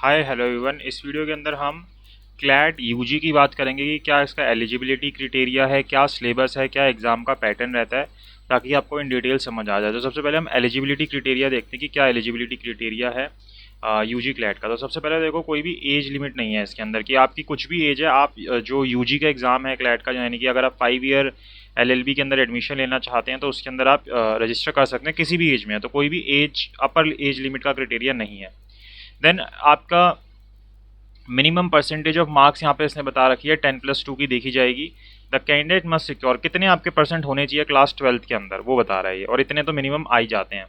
Hi hello everyone. इस video के अंदर हम क्लैट यूजी की बात करेंगे कि क्या इसका एलिजिबिलिटी क्राइटेरिया है, क्या सिलेबस है, क्या एग्ज़ाम का पैटर्न रहता है, ताकि आपको इन डिटेल समझ आ जाए। तो सबसे पहले हम एलिजिबिलिटी क्राइटेरिया देखते हैं कि क्या एलिजिबिलिटी क्राइटेरिया है यूजी क्लैट का। तो सबसे पहले देखो, कोई भी एज लिमिट नहीं है इसके अंदर कि आपकी कुछ भी एज है। आप जो यूजी का एग्ज़ाम है क्लैट का, यानी कि अगर आप 5 ईयर एलएलबी के अंदर एडमिशन लेना चाहते हैं तो उसके अंदर आप रजिस्टर कर सकते हैं किसी भी एज में है। तो कोई भी एज अपर एज लिमिट का क्राइटेरिया नहीं है। देन आपका मिनिमम परसेंटेज ऑफ मार्क्स यहाँ पे इसने बता रखी है 10+2 की देखी जाएगी। द कैंडिडेट मस्ट सिक्योर, कितने आपके परसेंट होने चाहिए क्लास 12th के अंदर वो बता रहा है ये, और इतने तो मिनिमम आ ही जाते हैं।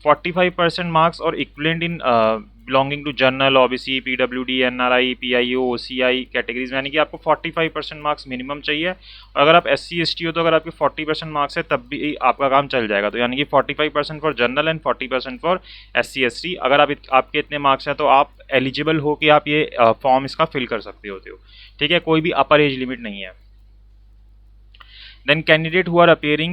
45% मार्क्स और equivalent in belonging to general, OBC, PWD, NRI, PIO, OCI categories में, यानी कि आपको 45% मार्क्स मिनिमम चाहिए। और अगर आप एससी एसटी हो तो अगर आपके 40% मार्क्स है तब भी आपका काम चल जाएगा। तो यानी कि 45% for general and 40% for SC ST. अगर आपके इतने मार्क्स हैं तो आप एलिजिबल हो कि आप ये फॉर्म इसका फिल कर सकते होते हो। ठीक है, कोई भी अपर एज लिमिट नहीं है। Then candidate who are appearing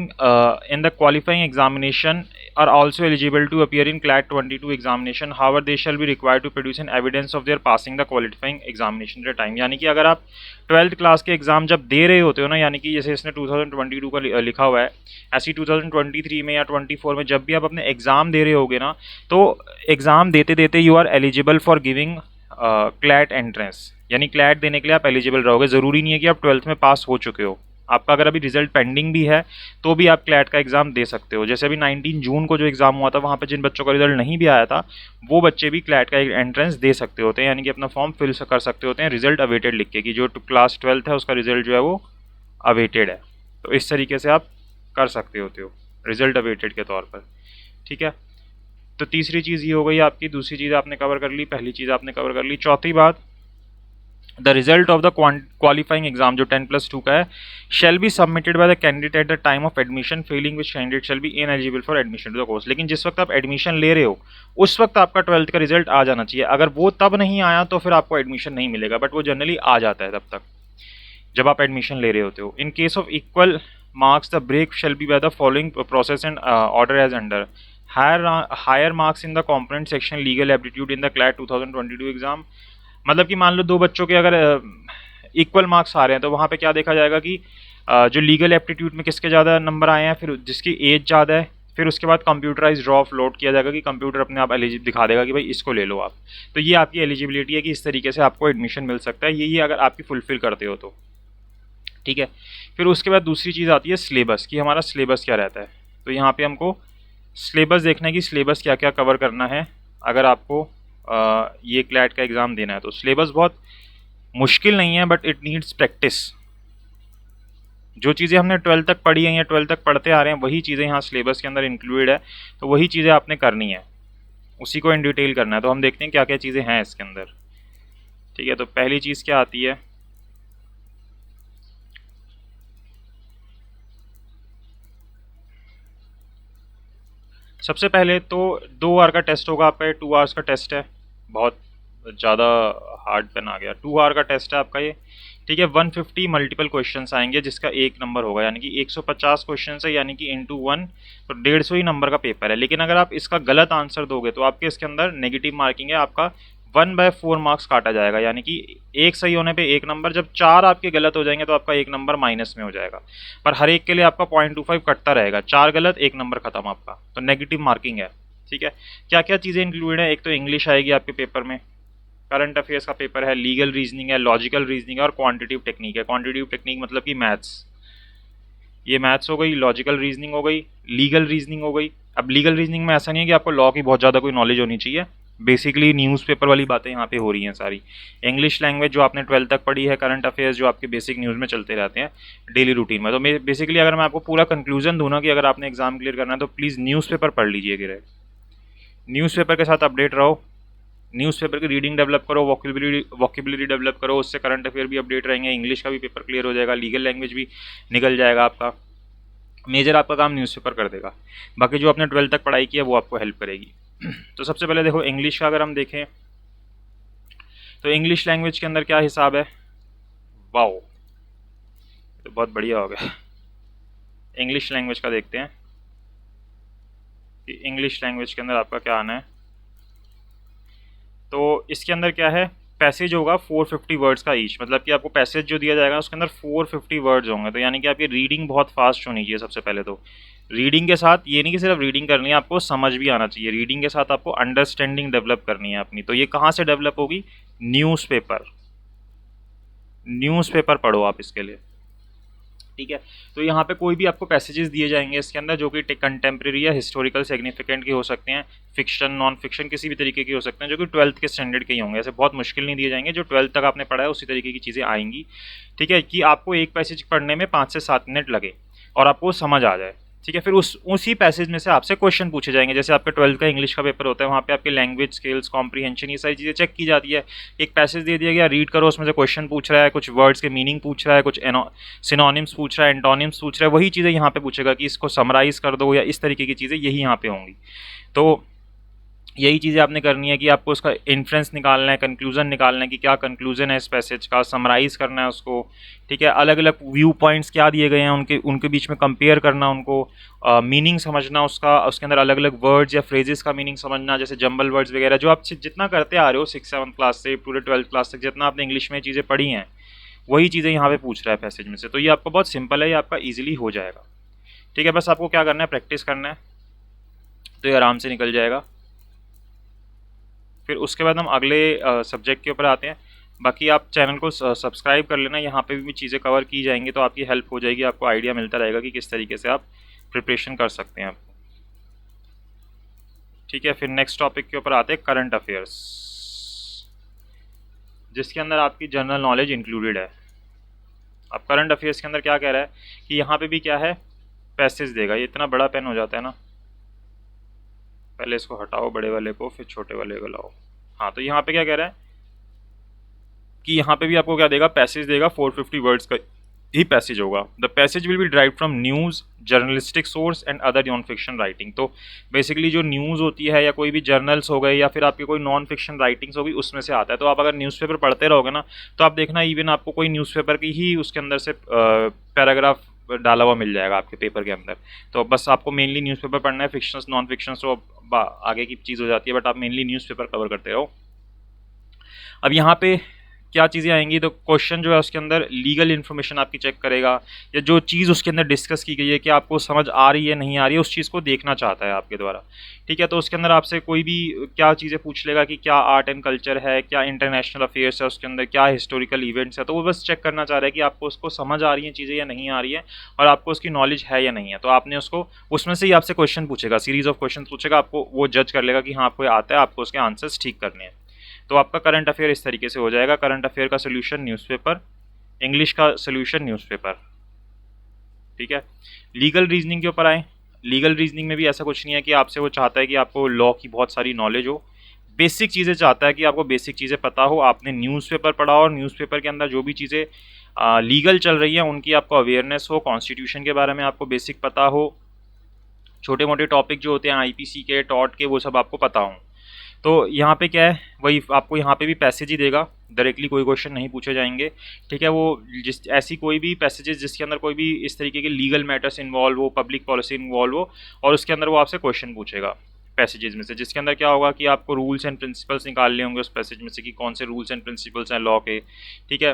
in the qualifying examination are also eligible to appear in CLAT 22 examination. However, they shall be required to produce an evidence of their passing the qualifying examination at a time. यानी कि अगर आप 12th class के exam जब दे रहे होते हो ना, यानी कि जैसे इसने 2022 का लिखा हुआ है, ऐसी 2023 में या 24 में जब भी आप अपने एग्जाम दे रहे होगे ना, तो एग्जाम देते देते you are eligible for giving CLAT entrance. यानी क्लैट देने के लिए आप एलिजिबल रहोगे। ज़रूरी नहीं है कि आप 12th में पास हो चुके हो। आपका अगर अभी रिजल्ट पेंडिंग भी है तो भी आप क्लैट का एग्ज़ाम दे सकते हो। जैसे अभी 19 जून को जो एग्ज़ाम हुआ था, वहाँ पे जिन बच्चों का रिजल्ट नहीं भी आया था वो बच्चे भी क्लैट का एंट्रेंस दे सकते होते हैं, यानी कि अपना फॉर्म फिल कर सकते होते हैं रिजल्ट अवेटेड लिख के कि जो क्लास 12th है उसका रिजल्ट जो है वो अवेटेड है। तो इस तरीके से आप कर सकते होते हो रिजल्ट अवेटेड के तौर पर। ठीक है, तो तीसरी चीज़ ये हो गई आपकी। दूसरी चीज़ आपने कवर कर ली, पहली चीज़ आपने कवर कर ली। चौथी बात, the result of the qualifying exam जो 10+2 का है shall be submitted by the candidate at the time of admission, failing which candidate shall be ineligible for admission to the course. लेकिन जिस वक्त आप एडमिशन ले रहे हो उस वक्त आपका 12th का रिजल्ट आ जाना चाहिए। अगर वो तब नहीं आया तो फिर आपको एडमिशन नहीं मिलेगा, बट वो जनरली आ जाता है तब तक जब आप एडमिशन ले रहे होते हो। In case of equal marks the break shall be by the following process and order as under. Higher marks in the component section legal aptitude in the CLAT 2022 exam. मतलब कि मान लो दो बच्चों के अगर इक्वल मार्क्स आ रहे हैं तो वहाँ पे क्या देखा जाएगा कि जो लीगल एप्टीट्यूड में किसके ज़्यादा नंबर आए हैं, फिर जिसकी एज ज़्यादा है, फिर उसके बाद कंप्यूटराइज ड्रॉ लोड किया जाएगा कि कंप्यूटर अपने आप एलिजिबल दिखा देगा कि भाई इसको ले लो आप। तो ये आपकी एलिजिबिलिटी है कि इस तरीके से आपको एडमिशन मिल सकता है, ये अगर आपकी फुलफिल करते हो तो। ठीक है, फिर उसके बाद दूसरी चीज़ आती है सिलेबस कि हमारा सिलेबस क्या रहता है। तो यहाँ पे हमको सिलेबस देखना है कि सिलेबस क्या क्या कवर करना है अगर आपको ये क्लैट का एग्ज़ाम देना है। तो सिलेबस बहुत मुश्किल नहीं है, बट इट नीड्स प्रैक्टिस। जो चीज़ें हमने 12th तक पढ़ी हैं या 12th तक पढ़ते आ रहे हैं वही चीज़ें यहाँ सिलेबस के अंदर इंक्लूडेड है। तो वही चीज़ें आपने करनी है, उसी को इन डिटेल करना है। तो हम देखते हैं क्या क्या चीज़ें हैं इसके अंदर। ठीक है, तो पहली चीज़ क्या आती है, सबसे पहले तो 2 आवर का टेस्ट होगा आपका। ये 2 आवर्स का टेस्ट है, बहुत ज़्यादा हार्ड पेन आ गया। 2 आवर का टेस्ट है आपका ये। ठीक है, 150 मल्टीपल क्वेश्चंस आएंगे जिसका 1 नंबर होगा, यानी कि 150 क्वेश्चन है, यानी कि इंटू 1, तो 150 ही नंबर का पेपर है। लेकिन अगर आप इसका गलत आंसर दोगे तो आपके इसके अंदर नेगेटिव मार्किंग है, आपका 1/4 मार्क्स काटा जाएगा। यानी कि एक सही होने पे 1 नंबर, जब 4 आपके गलत हो जाएंगे तो आपका 1 नंबर माइनस में हो जाएगा। पर हर एक के लिए आपका 0.25 कटता रहेगा। 4 गलत 1 नंबर खत्म आपका, तो नेगेटिव मार्किंग है। ठीक है, क्या क्या चीज़ें इंक्लूडेड है, एक तो इंग्लिश आएगी आपके पेपर में, करंट अफेयर्स का पेपर है, लीगल रीजनिंग है, लॉजिकल रीजनिंग है और क्वांटिटिव टेक्निक है। क्वांटिटिव टेक्निक मतलब कि मैथ्स, ये मैथ्स हो गई, लॉजिकल रीजनिंग हो गई, लीगल रीजनिंग हो गई। अब लीगल रीजनिंग में ऐसा नहीं है कि आपको लॉ की बहुत ज़्यादा कोई नॉलेज होनी चाहिए, बेसिकली न्यूज़पेपर वाली बातें यहाँ पे हो रही हैं सारी। इंग्लिश लैंग्वेज जो आपने 12th तक पढ़ी है, करंट अफेयर्स जो आपके बेसिक न्यूज़ में चलते रहते हैं डेली रूटीन में। तो बेसिकली अगर मैं आपको पूरा कंक्लूजन दूँ ना कि अगर आपने एग्जाम क्लियर करना है तो प्लीज़ न्यूज़पेपर पढ़ लीजिए, न्यूज़पेपर के साथ अपडेट रहो, न्यूज़पेपर की रीडिंग डेवलप करो, वोकेबलरी डेवलप करो, उससे करंट अफेयर भी अपडेट रहेंगे, इंग्लिश का भी पेपर क्लियर हो जाएगा, लीगल लैंग्वेज भी निकल जाएगा आपका। मेजर आपका काम न्यूज़पेपर कर देगा, बाकी जो आपने 12th तक पढ़ाई की है वो आपको हेल्प करेगी। तो सबसे पहले देखो इंग्लिश का अगर हम देखें तो इंग्लिश लैंग्वेज के अंदर क्या हिसाब है। वाओ, तो बहुत बढ़िया हो गया। इंग्लिश लैंग्वेज का देखते हैं कि इंग्लिश लैंग्वेज के अंदर आपका क्या आना है। तो इसके अंदर क्या है, पैसेज होगा 450 वर्ड्स का ईच, मतलब कि आपको पैसेज जो दिया जाएगा उसके अंदर 450 वर्ड्स होंगे। तो यानी कि आपकी रीडिंग बहुत फास्ट होनी चाहिए सबसे पहले। तो रीडिंग के साथ ये नहीं कि सिर्फ रीडिंग करनी है, आपको समझ भी आना चाहिए। रीडिंग के साथ आपको अंडरस्टैंडिंग डेवलप करनी है अपनी। तो ये कहाँ से डेवलप होगी, न्यूज़पेपर। न्यूज़पेपर पढ़ो आप इसके लिए, ठीक है। तो यहाँ पे कोई भी आपको पैसेजेस दिए जाएंगे इसके अंदर जो कि कंटेम्प्रेरी या हिस्टोरिकल सिग्निफिकेंट के हो सकते हैं, फिक्शन नॉन फिक्शन किसी भी तरीके के हो सकते हैं, जो कि 12th के स्टैंडर्ड के ही होंगे। ऐसे बहुत मुश्किल नहीं दिए जाएंगे, जो 12th तक आपने पढ़ा है उसी तरीके की चीज़ें आएंगी, ठीक है। कि आपको एक पैसेज पढ़ने में 5 से 7 मिनट लगे और आपको समझ आ जाए, ठीक है। फिर उसी पैसेज में से आपसे क्वेश्चन पूछे जाएंगे। जैसे आपका 12th का इंग्लिश का पेपर होता है, वहाँ पे आपके लैंग्वेज स्किल्स, कॉम्प्रीहेंशन, ये सारी चीज़ें चेक की जाती है। एक पैसेज दे दिया गया, रीड करो, उसमें से क्वेश्चन पूछ रहा है, कुछ वर्ड्स के मीनिंग पूछ रहा है, कुछ सिनोनिम्स पूछ रहा है, एंटोनिम्स पूछ रहा है, वही चीज़ें यहाँ पे पूछेगा कि इसको समराइज़ कर दो, या इस तरीके की चीज़ें यही यहाँ पे होंगी। तो यही चीज़ें आपने करनी है कि आपको उसका इन्फ्रेंस निकालना है, कंक्लूजन निकालना है कि क्या कंक्लूजन है इस पैसेज का, समराइज़ करना है उसको, ठीक है। अलग अलग व्यू पॉइंट्स क्या दिए गए हैं उनके बीच में कंपेयर करना, उनको मीनिंग समझना उसका, उसके अंदर अलग अलग वर्ड्स या फ्रेजेस का मीनिंग समझना, जैसे जंबल वर्ड्स वगैरह जो आप जितना करते आ रहे हो 6-7 क्लास से पूरे 12th क्लास तक, जितना आपने इंग्लिश में चीज़ें पढ़ी हैं वही चीज़ें यहाँ पे पूछ रहा है पैसेज में से। तो ये आपका बहुत सिंपल है, ये आपका ईजिली हो जाएगा, ठीक है। बस आपको क्या करना है, प्रैक्टिस करना है, तो ये आराम से निकल जाएगा। फिर उसके बाद हम अगले सब्जेक्ट के ऊपर आते हैं। बाकी आप चैनल को सब्सक्राइब कर लेना, यहाँ पे भी चीज़ें कवर की जाएंगी, तो आपकी हेल्प हो जाएगी, आपको आइडिया मिलता रहेगा कि किस तरीके से आप प्रिपरेशन कर सकते हैं, ठीक है। फिर नेक्स्ट टॉपिक के ऊपर आते हैं, करंट अफेयर्स, जिसके अंदर आपकी जनरल नॉलेज इंक्लूडेड है। अब करंट अफेयर्स के अंदर क्या कह रहा है कि यहाँ पे भी क्या है, पैसेज देगा। ये इतना बड़ा पेन हो जाता है ना, पहले इसको हटाओ बड़े वाले को, फिर छोटे वाले को लाओ। हाँ, तो यहाँ पे क्या कह रहा है कि यहाँ पे भी आपको क्या देगा, पैसेज देगा, 450 वर्ड्स का ही पैसेज होगा। The passage will be drive from news, journalistic source and other non fiction writing. तो बेसिकली जो न्यूज़ होती है या कोई भी जर्नल्स हो गए या फिर आपकी कोई नॉन फिक्शन राइटिंग्स होगी, उसमें से आता है। तो आप अगर न्यूज़पेपर पढ़ते रहोगे ना, तो आप देखना इवन आपको कोई न्यूज़पेपर की ही उसके अंदर से पैराग्राफ डाला हुआ मिल जाएगा आपके पेपर के अंदर। तो बस आपको मेनली न्यूज़पेपर पढ़ना है, फिक्शंस नॉन फिक्शंस तो आगे की चीज़ हो जाती है, बट आप मेनली न्यूज़पेपर कवर करते रहो। अब यहाँ पे क्या चीज़ें आएंगी, तो क्वेश्चन जो है उसके अंदर लीगल इन्फॉर्मेशन आपकी चेक करेगा, या जो चीज़ उसके अंदर डिस्कस की गई है कि आपको समझ आ रही है नहीं आ रही है, उस चीज़ को देखना चाहता है आपके द्वारा, ठीक है। तो उसके अंदर आपसे कोई भी क्या चीज़ें पूछ लेगा कि क्या आर्ट एंड कल्चर है, क्या इंटरनेशनल अफेयर्स है, उसके अंदर क्या हिस्टोरिकल इवेंट्स है। तो वो बस चेक करना चाह रहा है कि आपको उसको समझ आ रही हैं चीज़ें या नहीं आ रही है, और आपको उसकी नॉलेज है या नहीं है। तो आपने उसको उसमें से ही आपसे क्वेश्चन पूछेगा, सीरीज ऑफ क्वेश्चन पूछेगा, आपको वो जज कर लेगा कि हाँ आपको आता है, आपको उसके आंसर्स ठीक करने हैं। तो आपका करंट अफेयर इस तरीके से हो जाएगा। करंट अफेयर का सोल्यूशन न्यूज़पेपर, इंग्लिश का सोल्यूशन न्यूज़पेपर, ठीक है। लीगल रीजनिंग के ऊपर आए। लीगल रीजनिंग में भी ऐसा कुछ नहीं है कि आपसे वो चाहता है कि आपको लॉ की बहुत सारी नॉलेज हो, बेसिक चीज़ें चाहता है कि आपको बेसिक चीज़ें पता हो। आपने न्यूज़पेपर पढ़ा और न्यूज़पेपर के अंदर जो भी चीज़ें लीगल चल रही हैं उनकी आपको अवेयरनेस हो, कॉन्स्टिट्यूशन के बारे में आपको बेसिक पता हो, छोटे मोटे टॉपिक जो होते हैं आईपीसी के, टॉट के, वो सब आपको पता हो। तो यहाँ पे क्या है, वही आपको यहाँ पे भी पैसेज ही देगा, डायरेक्टली कोई क्वेश्चन नहीं पूछे जाएंगे, ठीक है। वो जिस ऐसी कोई भी पैसेजेस जिसके अंदर कोई भी इस तरीके के लीगल मैटर्स इन्वॉल्व हो, पब्लिक पॉलिसी इन्वॉल्व हो, और उसके अंदर वो आपसे क्वेश्चन पूछेगा पैसेजेस में से, जिसके अंदर क्या होगा कि आपको रूल्स एंड प्रिंसिपल्स निकालने होंगे उस पैसेज में से कि कौन से रूल्स एंड प्रिंसिपल्स हैं लॉ के, ठीक है।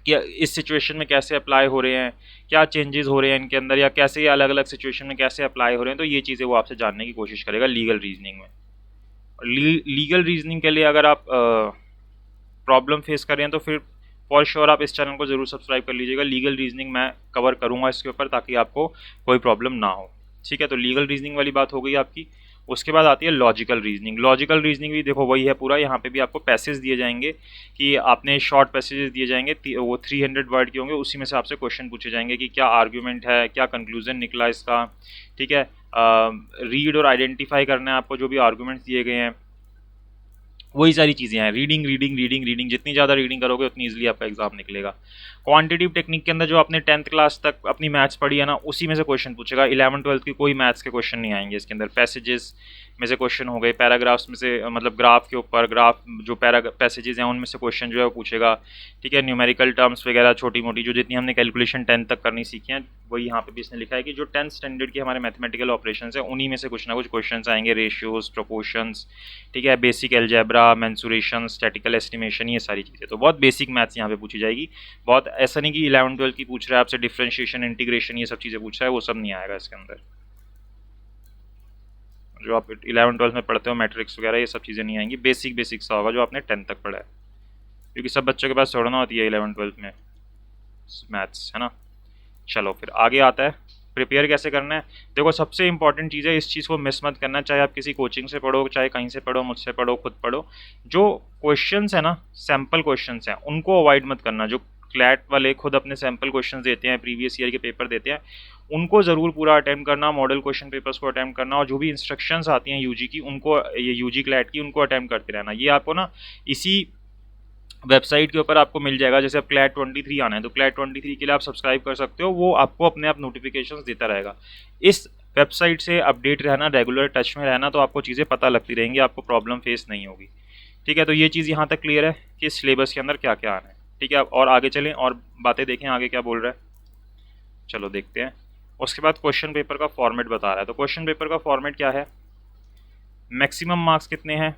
कि इस सिचुएशन में कैसे अप्लाई हो रहे हैं, क्या चेंजेस हो रहे हैं इनके अंदर, या कैसे ये अलग अलग सिचुएशन में कैसे अप्लाई हो रहे हैं। तो ये चीज़ें वो आपसे जानने की कोशिश करेगा लीगल रीजनिंग में। लीगल रीजनिंग के लिए अगर आप प्रॉब्लम फेस कर रहे हैं तो फिर फॉर श्योर आप इस चैनल को ज़रूर सब्सक्राइब कर लीजिएगा। लीगल रीजनिंग मैं कवर करूँगा इसके ऊपर, ताकि आपको कोई प्रॉब्लम ना हो, ठीक है। तो लीगल रीजनिंग वाली बात हो गई आपकी। उसके बाद आती है लॉजिकल रीजनिंग। लॉजिकल रीजनिंग भी देखो वही है पूरा, यहाँ पे भी आपको पैसेज दिए जाएंगे कि आपने शॉर्ट पैसेजेस दिए जाएंगे, वो 300 वर्ड के होंगे, उसी में से आपसे क्वेश्चन पूछे जाएंगे कि क्या आर्ग्यूमेंट है, क्या कंक्लूजन निकला इसका, ठीक है। रीड और आइडेंटिफाई करना है आपको जो भी आर्ग्यूमेंट्स दिए गए हैं, वही सारी चीज़ें हैं। रीडिंग रीडिंग रीडिंग रीडिंग, जितनी ज़्यादा रीडिंग करोगे उतनी ईजिली आपका एग्जाम निकलेगा। क्वांटिटिव टेक्निक के अंदर जो आपने 10th क्लास तक अपनी मैथ्स पढ़ी है ना, उसी में से क्वेश्चन पूछेगा। 11th-12th की कोई मैथ्स के क्वेश्चन नहीं आएंगे इसके अंदर। पैसेजेस में से क्वेश्चन हो गए, पैराग्राफ्स में से, मतलब ग्राफ के ऊपर, ग्राफ जो पैसेजेस हैं उनमें से क्वेश्चन जो है वो पूछेगा, ठीक है। न्यूमेरिकल टर्म्स वगैरह छोटी मोटी जो जितनी हमने कैलकुलेशन 10th तक करनी सीखी हैं, वही यहाँ पे भी इसने लिखा है कि जो 10th स्टैंडर्ड के हमारे मैथमेटिकल ऑपरेशंस हैं उन्हीं में से कुछ ना कुछ क्वेश्चन आएंगे, रेशियोज, प्रोपोर्शंस, ठीक है, basic algebra, algebra, mensuration, statistical estimation, ये सारी चीज़ें। तो बहुत बेसिक मैथ्स यहाँ पे पूछी जाएगी। बहुत ऐसा नहीं कि 11-12 की पूछ रहा है आपसे, डिफ्रेंशिएशन, इंटीग्रेशन, ये सब चीज़ें पूछ रहा है, वो सब नहीं आएगा इसके अंदर। जो आप 11-12 में पढ़ते हो मैट्रिक्स वगैरह, ये सब चीज़ें नहीं आएंगी। बेसिक सा होगा जो आपने 10th तक पढ़ा है, क्योंकि सब बच्चों के पास छोड़ना होती है 11-12 में मैथ्स, है ना। चलो फिर आगे आता है प्रिपेयर कैसे करना है। देखो सबसे इंपॉर्टेंट चीज़ है, इस चीज़ को मिस मत करना, चाहे आप किसी कोचिंग से पढ़ो, चाहे कहीं से पढ़ो, मुझसे पढ़ो, खुद पढ़ो। जो क्वेश्चंस है ना, सैम्पल क्वेश्चंस हैं, उनको अवॉइड मत करना। जो क्लैट वाले खुद अपने सैम्पल क्वेश्चंस देते हैं, प्रीवियस ईयर के पेपर देते हैं, उनको ज़रूर पूरा अटैम्प्ट करना, मॉडल क्वेश्चन पेपर्स को अटैम्प्ट करना, और जो भी इंस्ट्रक्शंस आती हैं यूजी की, उनको, ये यूजी क्लैट की, उनको अटैम्प्ट करते रहना। ये आपको ना इसी वेबसाइट के ऊपर आपको मिल जाएगा। जैसे अब क्लैट 23 आना है, तो क्लैट 23 के लिए आप सब्सक्राइब कर सकते हो, वो आपको अपने आप नोटिफिकेशंस देता रहेगा। इस वेबसाइट से अपडेट रहना, रेगुलर टच में रहना, तो आपको चीज़ें पता लगती रहेंगी, आपको प्रॉब्लम फेस नहीं होगी। ठीक है, तो ये चीज़ यहाँ तक क्लियर है कि सिलेबस के अंदर क्या क्या आना है। ठीक है, और आगे चलें और बातें देखें आगे क्या बोल रहा है। चलो देखते हैं। उसके बाद क्वेश्चन पेपर का फॉर्मेट बता रहा है। तो क्वेश्चन पेपर का फॉर्मेट क्या है, मैक्सिमम मार्क्स कितने हैं,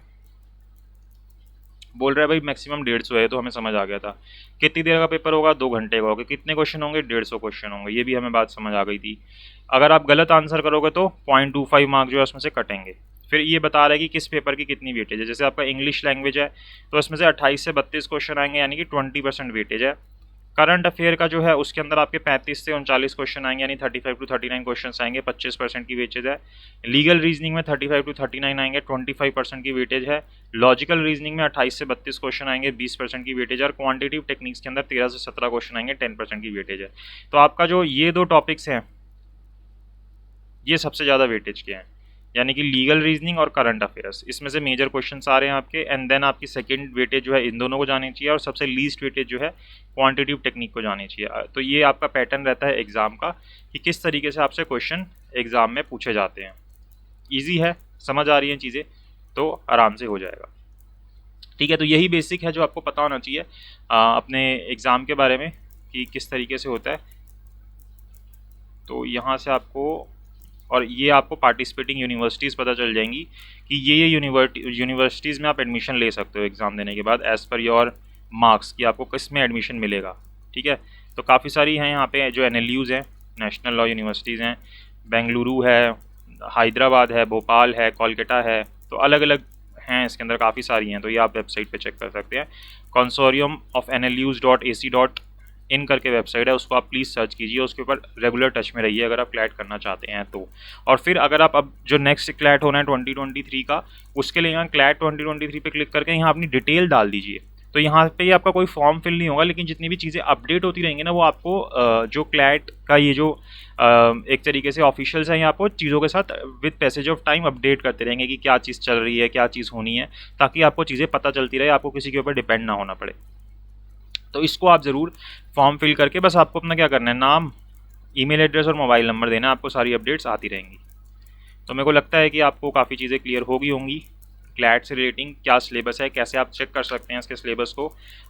बोल रहा है भाई मैक्सिमम 150 है, तो हमें समझ आ गया था। कितनी देर का पेपर होगा, 2 घंटे का होगा। कितने क्वेश्चन होंगे, 150 क्वेश्चन होंगे, ये भी हमें बात समझ आ गई थी। अगर आप गलत आंसर करोगे तो 0.25 मार्क जो है उसमें से कटेंगे। फिर ये बता रहा है कि किस पेपर की कितनी वेटेज है। जैसे आपका इंग्लिश लैंग्वेज है तो इसमें से 28 से 32 क्वेश्चन आएंगे, यानी कि 20% वेटेज है। करंट अफेयर का जो है उसके अंदर आपके 35 से 39 क्वेश्चन आएंगे, यानी 35 to 39 क्वेश्चन आएंगे, 25% की वेटेज है। लीगल रीजनिंग में 35 to 39 आएंगे, 25% की वेटेज है। लॉजिकल रीजनिंग में 28 से 32 क्वेश्चन आएंगे, 20% की वेटेज है। और क्वांटिटिव टेक्निक्स के अंदर 13 से 17 क्वेश्चन आएंगे, 10% की वेटेज है। तो आपका जो ये 2 टॉपिक्स हैं, ये सबसे ज़्यादा वेटेज के हैं, यानी कि लीगल रीजनिंग और करंट अफेयर्स। इसमें से मेजर क्वेश्चंस आ रहे हैं आपके, एंड देन आपकी सेकंड वेटेज जो है इन दोनों को जानी चाहिए, और सबसे लीस्ट वेटेज जो है क्वांटिटिव टेक्निक को जानी चाहिए। तो ये आपका पैटर्न रहता है एग्जाम का, कि किस तरीके से आपसे क्वेश्चन एग्जाम में पूछे जाते हैं। ईजी है, समझ आ रही हैं चीज़ें, तो आराम से हो जाएगा। ठीक है, तो यही बेसिक है जो आपको पता होना चाहिए अपने एग्ज़ाम के बारे में, कि किस तरीके से होता है। तो यहाँ से आपको, और ये आपको पार्टिसिपेटिंग यूनिवर्सिटीज़ पता चल जाएंगी कि ये यूनिवर्सिटीज़ में आप एडमिशन ले सकते हो एग्ज़ाम देने के बाद, एज़ पर योर मार्क्स, कि आपको किस में एडमिशन मिलेगा। ठीक है, तो काफ़ी सारी हैं यहाँ पे जो NLUs हैं, नेशनल लॉ यूनिवर्सिटीज़ हैं, बेंगलुरु है, हैदराबाद है, भोपाल है, कोलकाता है, तो अलग अलग हैं इसके अंदर, काफ़ी सारी हैं। तो ये आप वेबसाइट पे चेक कर सकते हैं। कंसोर्टियम ऑफ NLUs.ac.in करके वेबसाइट है, उसको आप प्लीज़ सर्च कीजिए, उसके ऊपर रेगुलर टच में रहिए अगर आप क्लैट करना चाहते हैं तो। और फिर अगर आप अब जो नेक्स्ट क्लैट होना है 2023 का, उसके लिए यहाँ क्लैट 2023 पे क्लिक करके यहाँ अपनी डिटेल डाल दीजिए। तो यहाँ पे ही आपका कोई फॉर्म फिल नहीं होगा, लेकिन जितनी भी चीज़ें अपडेट होती रहेंगी ना, वो आपको जो क्लैट का ये जो एक तरीके से ऑफिशियल्स हैं, यहाँ आपको चीज़ों के साथ with passage of time update करते रहेंगे कि क्या चीज़ चल रही है, क्या चीज़ होनी है, ताकि आपको चीज़ें पता चलती रहे, आपको किसी के ऊपर डिपेंड ना होना पड़े। तो इसको आप ज़रूर फॉर्म फिल करके, बस आपको अपना क्या करना है, नाम, ईमेल एड्रेस और मोबाइल नंबर देना है, आपको सारी अपडेट्स आती रहेंगी। तो मेरे को लगता है कि आपको काफ़ी चीज़ें क्लियर हो गई होंगी क्लैट से रिलेटिंग, क्या सिलेबस है, कैसे आप चेक कर सकते हैं इसके सिलेबस को,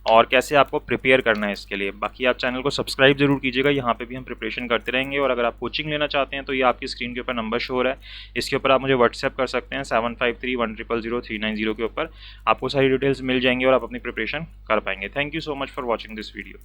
और कैसे आपको प्रिपेयर करना है इसके लिए। बाकी आप चैनल को सब्सक्राइब जरूर कीजिएगा, यहाँ पे भी हम प्रिपरेशन करते रहेंगे। और अगर आप कोचिंग लेना चाहते हैं तो ये आपकी स्क्रीन के ऊपर नंबर शो हो रहा है, इसके ऊपर आप मुझे व्हाट्सएप कर सकते हैं 7531000390 के ऊपर, आपको सारी डिटेल्स मिल जाएंगी और आप अपनी प्रिपरेशन कर पाएंगे। Thank you so much for watching this video.